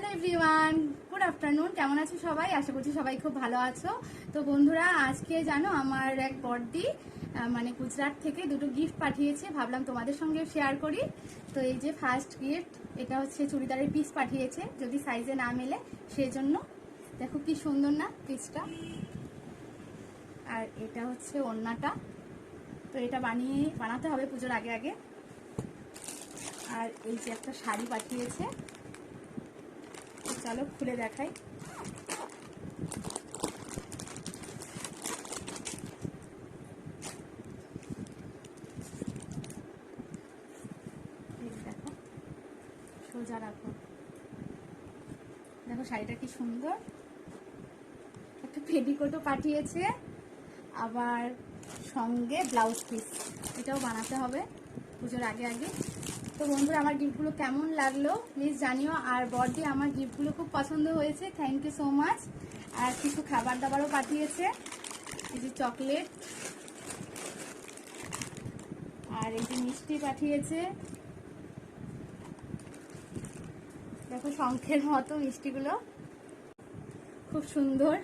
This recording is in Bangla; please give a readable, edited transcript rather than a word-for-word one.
Hello everyone, good afternoon. কেমন আছো সবাই? আশা করছি সবাই খুব ভালো আছো। তো বন্ধুরা, আজকে জানো আমার এক বড়দি মানে গুজরাট থেকে দুটো গিফট পাঠিয়েছে, ভাবলাম তোমাদের সঙ্গে শেয়ার করি। তো এই যে ফার্স্ট গিফট, এটা হচ্ছে চুড়িদারের পিস পাঠিয়েছে, যদি সাইজে না মেলে সেই জন্য। দেখো কি সুন্দর না পিসটা। আর এটা হচ্ছে ওড়নাটা, তো এটা বানাতে হবে পুজোর আগে আগে। আর এই যে একটা শাড়ি পাঠিয়েছে, চলো খুলে দেখাই। দেখো, সোজা রাখো। দেখো শাড়িটা কি সুন্দর। একটা পেটিকোটও পাঠিয়েছে, আবার সঙ্গে ব্লাউজ পিস, এটাও বানাতে হবে পুজোর আগে আগে। তো বন্ধুরা, আমার গিফটগুলো কেমন লাগলো প্লিজ জানিও। আর বড়দি আমার গিফটগুলো খুব পছন্দ হয়েছে, থ্যাংক ইউ সো মাচ। আর কিছু খাবার দাবারও পাঠিয়েছে, এই যে চকলেট, আর এই যে মিষ্টি পাঠিয়েছে। দেখো শঙ্খের মতো মিষ্টিগুলো, খুব সুন্দর।